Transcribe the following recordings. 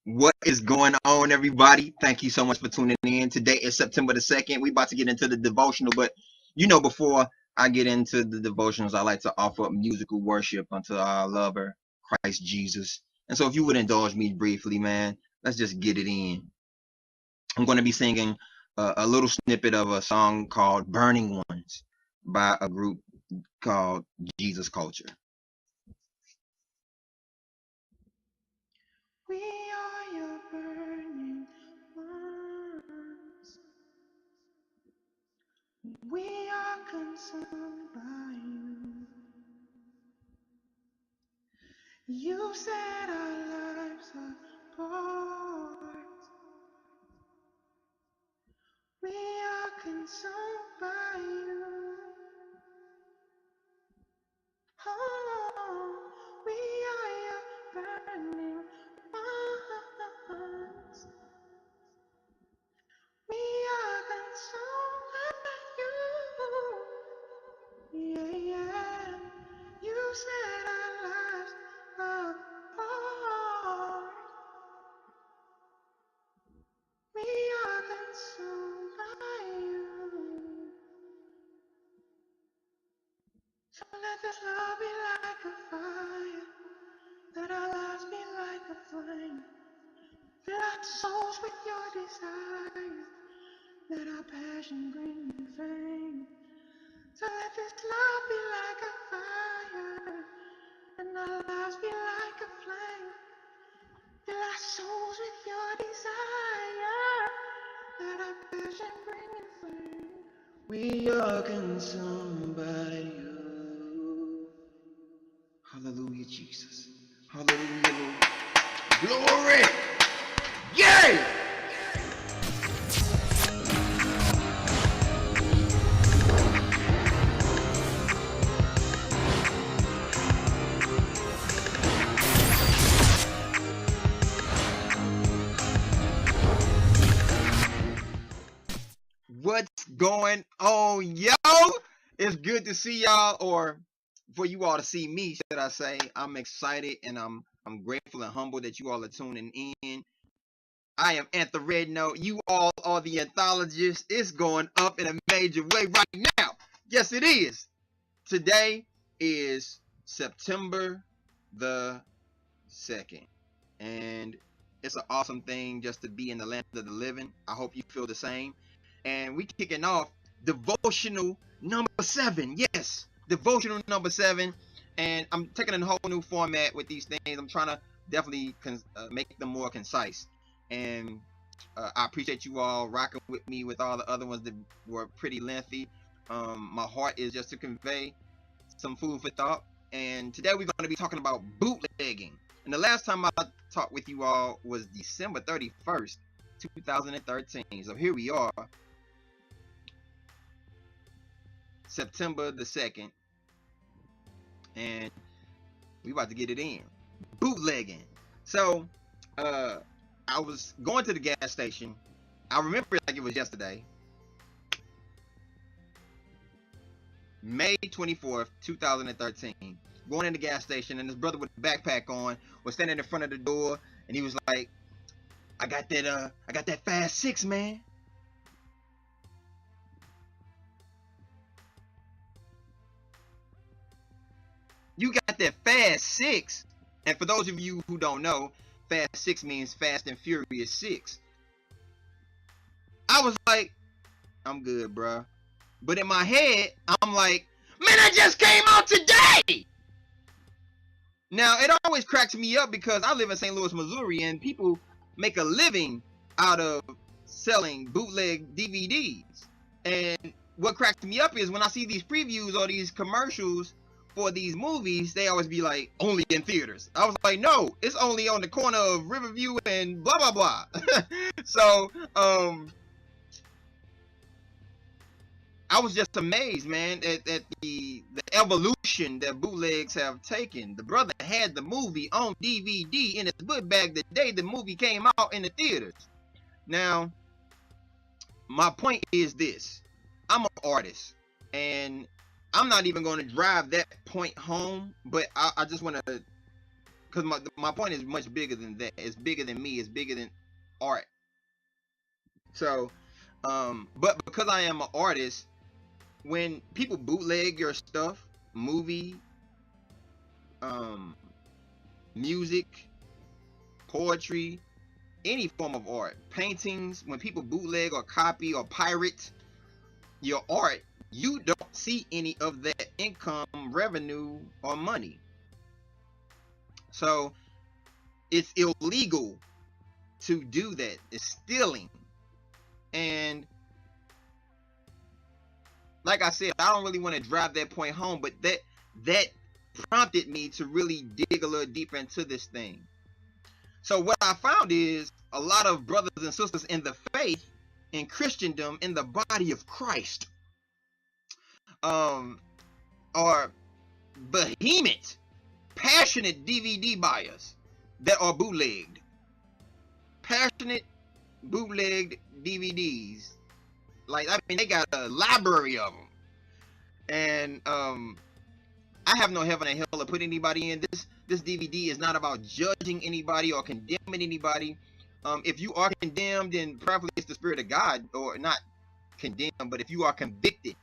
What is going on, everybody? Thank you so much for tuning in. Today is September the 2nd. We about to get into the devotional, but before I get into the devotionals, I like to offer up musical worship unto our lover, Christ Jesus. And so if you would indulge me briefly, man, let's just get it in. I'm going to be singing a little snippet of a song called Burning Ones by a group called Jesus Culture. We are your burning ones. We are consumed by you. You set our lives apart. We are consumed by you. Oh, we are your burning ones. We are consumed by you. Yeah, yeah. You set our lives apart. We are consumed by you. So let this love be like a fire. Let our lives be like a flame. Fill our souls with your desire. Let our passion bring you fame. So let this love be like a fire. And our lives be like a flame. Fill our souls with your desire. Let our passion bring you fame. We are consumed by you. Hallelujah, Jesus. Hallelujah, Lord. Glory! Yay! What's going on, yo? It's good to see y'all, or for you all to see me, should I say. I'm excited and I'm grateful and humble that you all are tuning in. I am Antha REdNOTE. You all are the anthologists. It's going up in a major way right now. Yes, it is. Today is September the 2nd. And it's an awesome thing just to be in the land of the living. I hope you feel the same. And we kicking off devotional number 7. Yes, devotional number 7. And I'm taking a whole new format with these things. I'm trying to definitely make them more concise. And I appreciate you all rocking with me with all the other ones that were pretty lengthy. My heart is just to convey some food for thought. And today we're going to be talking about bootlegging. And the last time I talked with you all was December 31st, 2013. So here we are, September the 2nd, and we about to get it in. Bootlegging. So I was going to the gas station. I remember it like it was yesterday. May 24th, 2013. Going in the gas station, and this brother with a backpack on was standing in front of the door, and he was like, I got that Fast 6, man. You got that Fast 6. And for those of you who don't know, Fast 6 means Fast and Furious 6. I was like, I'm good, bruh. But in my head, I'm like, man, I just came out today. Now, it always cracks me up because I live in St. Louis, Missouri, and people make a living out of selling bootleg DVDs. And what cracks me up is when I see these previews or these commercials for these movies, they always be like, only in theaters. I was like, no, it's only on the corner of Riverview and blah, blah, blah. So, I was just amazed, man, at the evolution that bootlegs have taken. The brother had the movie on DVD in his book bag the day the movie came out in the theaters. Now, my point is this. I'm an artist, and I'm not even going to drive that point home, but I just want to because my point is much bigger than that. It's bigger than me. It's bigger than art. So, but because I am an artist, when people bootleg your stuff, movie, music, poetry, any form of art, paintings, when people bootleg or copy or pirate your art, you don't see any of that income, revenue, or money. So it's illegal to do that. It's stealing. And like I said, I don't really want to drive that point home, but that prompted me to really dig a little deeper into this thing. So what I found is a lot of brothers and sisters in the faith, in Christendom, in the body of Christ, are behemoth, passionate DVD buyers that are bootlegged. Passionate bootlegged DVDs. Like, I mean, they got a library of them. And I have no heaven or hell to put anybody in. This DVD is not about judging anybody or condemning anybody. If you are condemned, then prayerfully it's the Spirit of God, or not condemned, but if you are convicted,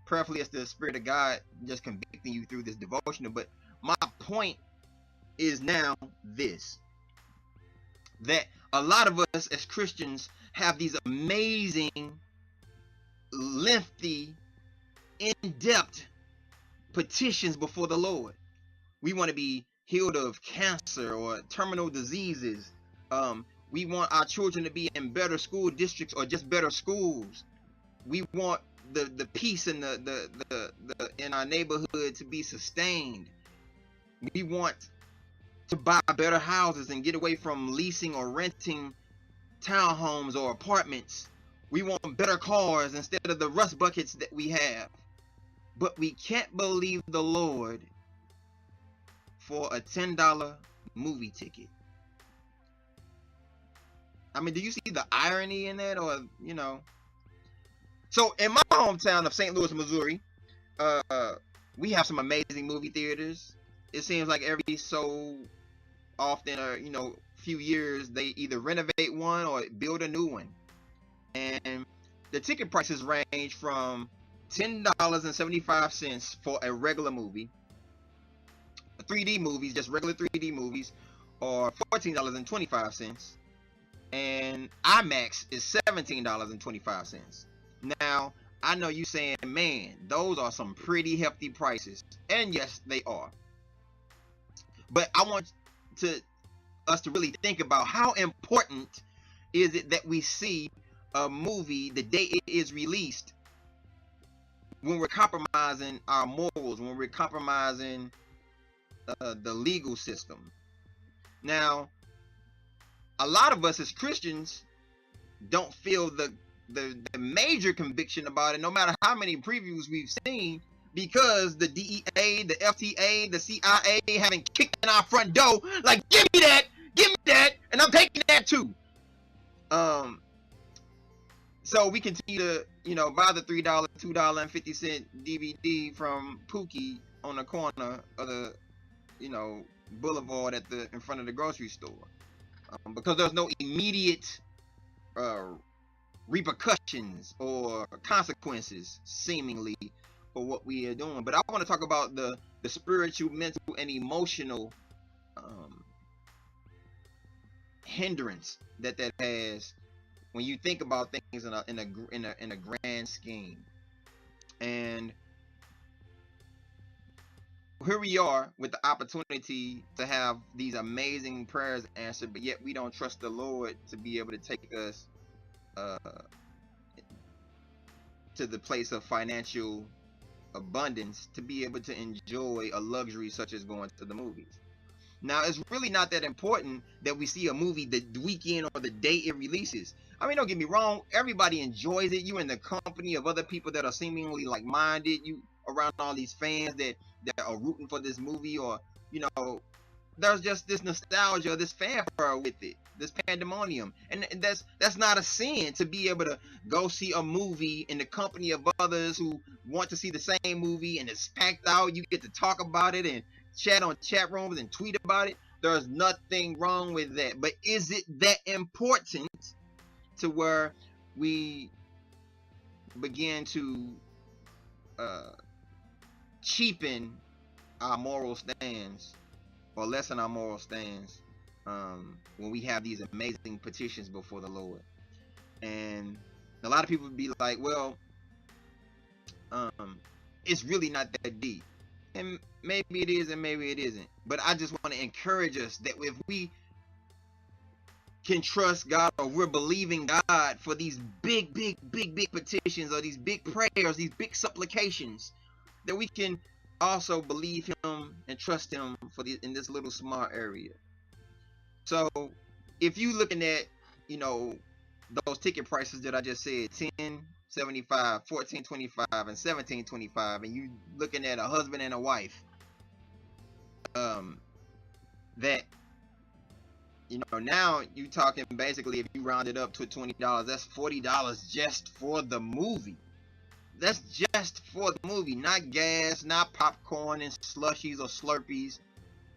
prayerfully it's the Spirit of God just convicting you through this devotional. But my point is now this, that a lot of us as Christians have these amazing, lengthy, in-depth petitions before the Lord. We want to be healed of cancer or terminal diseases. We want our children to be in better school districts or just better schools. We want the peace in the in our neighborhood to be sustained. We want to buy better houses and get away from leasing or renting townhomes or apartments. We want better cars instead of the rust buckets that we have. But we can't believe the Lord for a $10 movie ticket. I mean, do you see the irony in that? Or, you know. So in my hometown of St. Louis, Missouri, we have some amazing movie theaters. It seems like every so often, or, you know, few years, they either renovate one or build a new one. And the ticket prices range from $10.75 for a regular movie, 3D movies, just regular 3D movies, or $14.25, and IMAX is $17.25. Now, I know you saying, man, those are some pretty hefty prices, and yes, they are. But I want us to really think about how important is it that we see a movie the day it is released, when we're compromising our morals, when we're compromising the legal system. Now, a lot of us as Christians don't feel the major conviction about it, no matter how many previews we've seen, because the DEA, the FTA, the CIA haven't kicked in our front door like, give me that, and I'm taking that too. So we continue to, you know, buy the $3, $2.50 DVD from Pookie on the corner of the, you know, boulevard in front of the grocery store, because there's no immediate repercussions or consequences, seemingly, for what we are doing. But I want to talk about the spiritual, mental, and emotional hindrance that has when you think about things in a grand scheme. And here we are with the opportunity to have these amazing prayers answered, but yet we don't trust the Lord to be able to take us to the place of financial abundance, to be able to enjoy a luxury such as going to the movies. Now, it's really not that important that we see a movie the weekend or the day it releases. I mean, don't get me wrong, everybody enjoys it. You're in the company of other people that are seemingly like-minded. You around all these fans that are rooting for this movie, or, you know, there's just this nostalgia, this fanfare with it, this pandemonium. And that's not a sin, to be able to go see a movie in the company of others who want to see the same movie, and it's packed out. You get to talk about it and chat on chat rooms and tweet about it. There's nothing wrong with that. But is it that important to where we begin to cheapen our moral stands or lessen our moral stands when we have these amazing petitions before the Lord? And a lot of people would be like, well, it's really not that deep. And maybe it is and maybe it isn't. But I just want to encourage us that if we can trust God, or we're believing God for these big petitions, or these big prayers, these big supplications, that we can also believe Him and trust Him for in this little small area. So if you looking at, you know, those ticket prices that I just said, $10.75, $14.25, and $17.25, and you looking at a husband and a wife, that, you know, now you talking basically, if you round it up to $20, that's $40 just for the movie. That's just for the movie, not gas, not popcorn and slushies or Slurpees,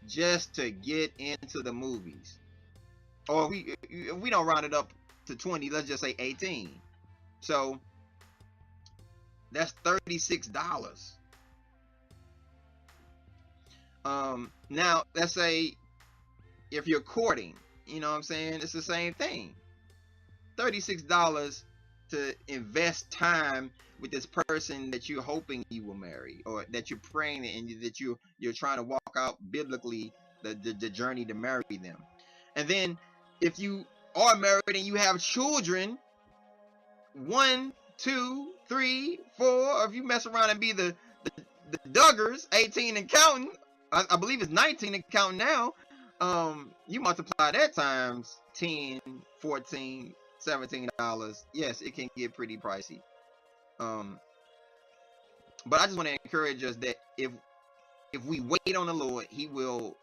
just to get into the movies. Or if we don't round it up to 20, let's just say 18. So that's $36. Now let's say if you're courting, you know what I'm saying, it's the same thing. $36 to invest time with this person that you're hoping you will marry, or that you're praying and that you're trying to walk out biblically the journey to marry them. And then if you are married and you have children, 1, 2, 3, 4, or if you mess around and be the Duggars, 18 and counting, I believe it's 19 and counting now, you multiply that times 10, 14, $17. Yes, it can get pretty pricey. But I just want to encourage us that if we wait on the Lord, He will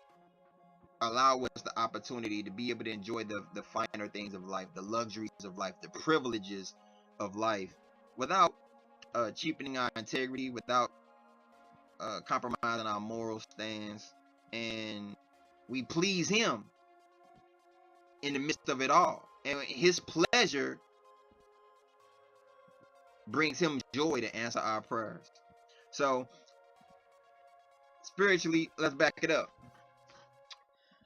allow us the opportunity to be able to enjoy the finer things of life, the luxuries of life, the privileges of life, without cheapening our integrity, without compromising our moral stance, and we please Him in the midst of it all. And His pleasure brings Him joy to answer our prayers. So spiritually, let's back it up.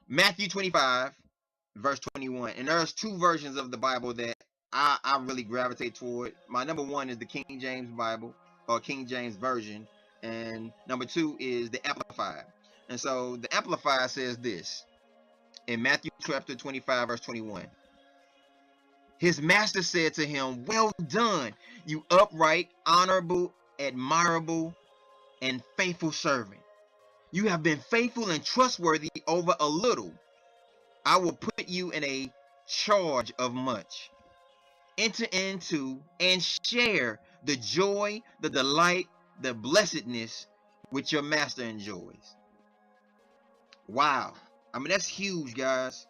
Matthew 25 verse 21, and there's two versions of the Bible that I really gravitate toward. My number one is the King James Bible, or King James Version, and number two is the Amplified. And so the Amplified says this in Matthew chapter 25 verse 21. His master said to him, "Well done, you upright, honorable, admirable, and faithful servant. You have been faithful and trustworthy over a little. I will put you in a charge of much. Enter into and share the joy, the delight, the blessedness which your master enjoys." Wow. I mean, that's huge, guys.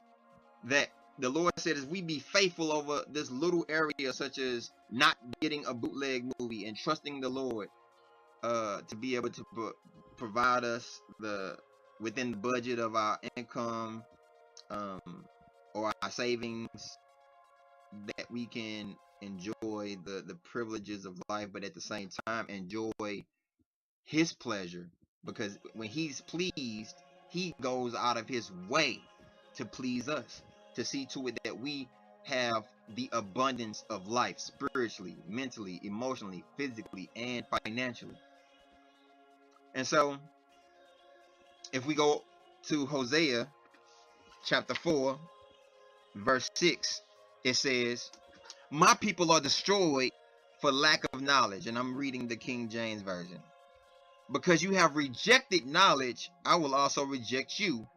That the Lord said, as we be faithful over this little area, such as not getting a bootleg movie, and trusting the Lord to be able to provide us within the budget of our income, or our savings, that we can enjoy the privileges of life, but at the same time enjoy His pleasure, because when He's pleased, He goes out of His way to please us, to see to it that we have the abundance of life, spiritually, mentally, emotionally, physically, and financially. And so if we go to Hosea chapter 4 verse 6, it says, "My people are destroyed for lack of knowledge." And I'm reading the King James Version. "Because you have rejected knowledge, I will also reject you,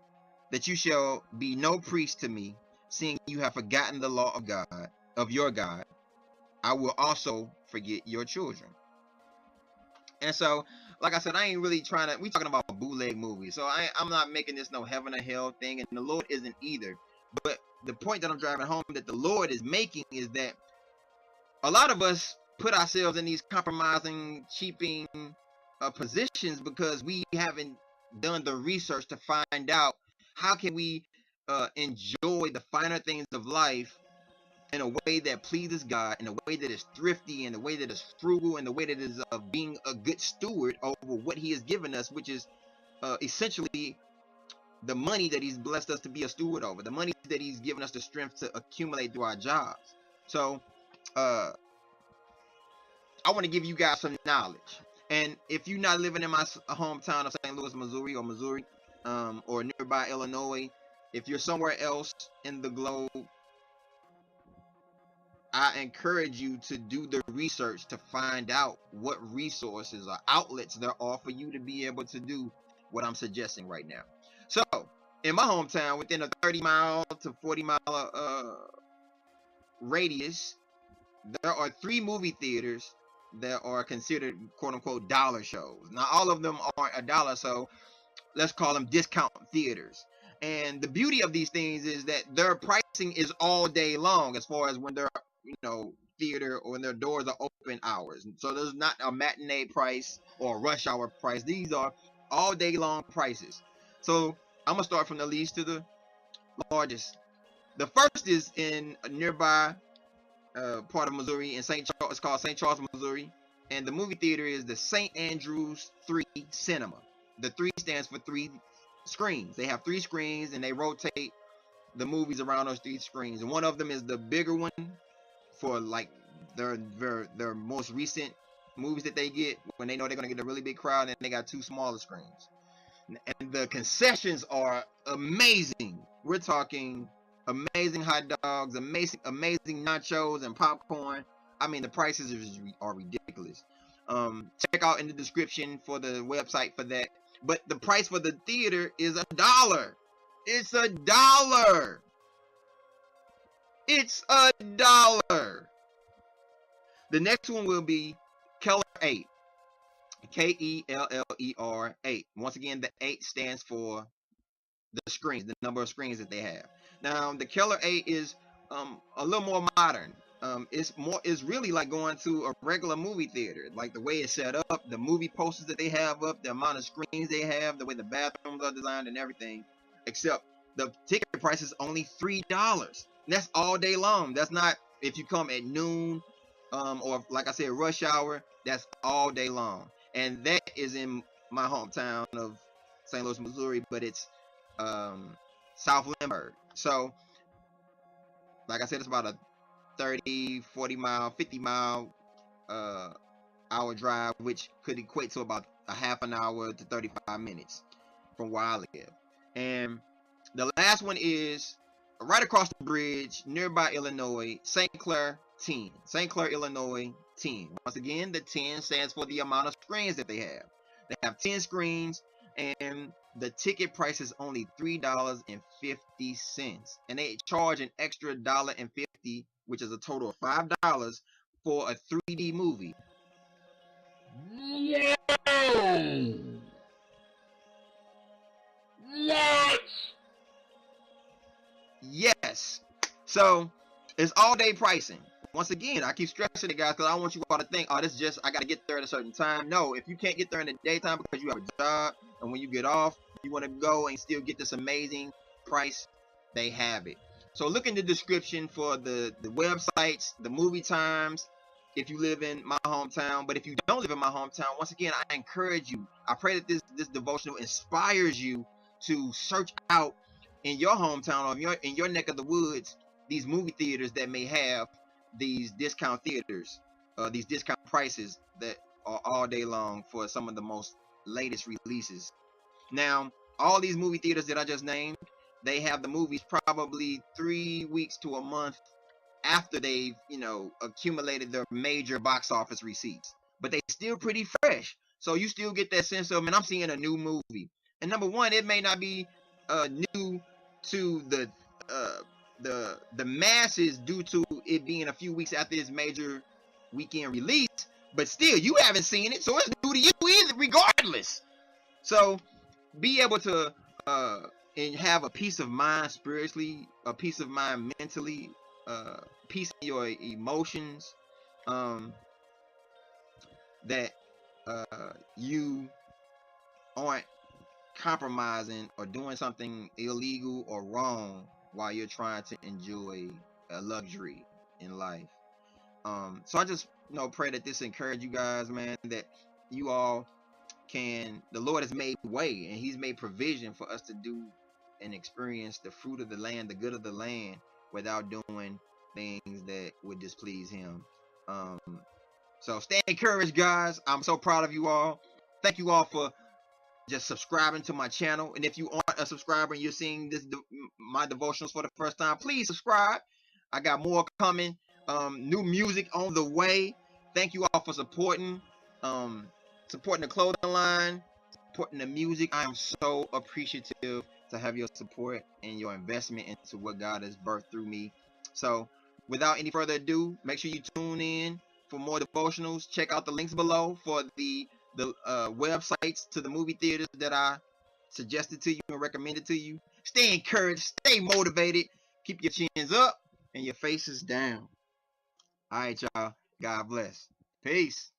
that you shall be no priest to me, seeing you have forgotten the law of God, of your God. I will also forget your children." And so, like I said, I ain't really we talking about bootleg movies, so I'm not making this no heaven or hell thing, and the Lord isn't either. But the point that I'm driving home, that the Lord is making, is that a lot of us put ourselves in these compromising, cheaping positions because we haven't done the research to find out How can we enjoy the finer things of life in a way that pleases God, in a way that is thrifty, in a way that is frugal, in a way that is being a good steward over what He has given us, which is essentially the money that He's blessed us to be a steward over, the money that He's given us the strength to accumulate through our jobs. So uh, I want to give you guys some knowledge. And if you're not living in my hometown of St. Louis, Missouri, or nearby Illinois, if you're somewhere else in the globe, I encourage you to do the research to find out what resources or outlets there are for you to be able to do what I'm suggesting right now. So, in my hometown, within a 30-mile to 40-mile radius, there are 3 movie theaters that are considered quote-unquote dollar shows. Now, all of them aren't a dollar, so let's call them discount theaters. And the beauty of these things is that their pricing is all day long as far as when they're, theater or when their doors are open hours. So there's not a matinee price or a rush hour price. These are all day long prices. So I'm gonna start from the least to the largest. The first is in a nearby part of Missouri in St. Charles. It's called St. Charles, Missouri, and the movie theater is the St. Andrews 3 Cinema. The 3 stands for 3 screens. They have 3 screens, and they rotate the movies around those 3 screens. And one of them is the bigger one for like their most recent movies that they get when they know they're gonna get a really big crowd, and they got 2 smaller screens. And the concessions are amazing. We're talking amazing hot dogs, amazing nachos and popcorn. I mean, the prices are ridiculous. Check out in the description for the website for that. But the price for the theater is $1. It's $1. It's $1. The next one will be Keller 8. Keller 8. Once again, the 8 stands for the screens, the number of screens that they have. Now, the Keller 8 is a little more modern. It's really like going to a regular movie theater. Like the way it's set up, the movie posters that they have up, the amount of screens they have, the way the bathrooms are designed and everything. Except the ticket price is only $3. That's all day long. That's not if you come at noon, or like I said, rush hour. That's all day long. And that is in my hometown of St. Louis, Missouri, but it's South Lindbergh. So, like I said, it's about a 30, 40 mile, 50 mile hour drive, which could equate to about a half an hour to 35 minutes from where I live. And the last one is right across the bridge, nearby Illinois, St. Clair 10. St. Clair, Illinois 10. Once again, the 10 stands for the amount of screens that they have. They have 10 screens, and the ticket price is only $3.50. And they charge an extra $1.50, which is a total of $5 for a 3D movie. What? Yes. So it's all day pricing. Once again, I keep stressing it, guys, because I don't want you all to think, oh, this is just, I got to get there at a certain time. No, if you can't get there in the daytime because you have a job, and when you get off, you want to go and still get this amazing price, they have it. So look in the description for the websites, the movie times, if you live in my hometown. But if you don't live in my hometown, once again, I encourage you. I pray that this devotional inspires you to search out in your hometown or in your neck of the woods these movie theaters that may have these discount theaters, these discount prices that are all day long for some of the most latest releases. Now, all these movie theaters that I just named, they have the movies probably 3 weeks to a month after they've, accumulated their major box office receipts. But they still pretty fresh. So you still get that sense of, man, I'm seeing a new movie. And number one, it may not be new to the masses due to it being a few weeks after its major weekend release, but still, you haven't seen it, so it's new to you either, regardless. So be able to and have a peace of mind spiritually, a peace of mind mentally, peace in your emotions, that you aren't compromising or doing something illegal or wrong while you're trying to enjoy a luxury in life. So I just pray that this encourage you guys, man, that you all can, the Lord has made way and he's made provision for us to do and experience the fruit of the land, the good of the land, without doing things that would displease him. Um, so stay encouraged, guys. I'm so proud of you all. Thank you all for just subscribing to my channel. And if you aren't a subscriber and you're seeing my devotionals for the first time, please subscribe. I got more coming. New music on the way. Thank you all for supporting the clothing line, supporting the music. I am so appreciative to have your support and your investment into what God has birthed through me. So without any further ado, make sure you tune in for more devotionals. Check out the links below for the websites to the movie theaters that I suggested to you and recommended to you. Stay encouraged, stay motivated, keep your chins up and your faces down. All right, y'all. God bless. Peace.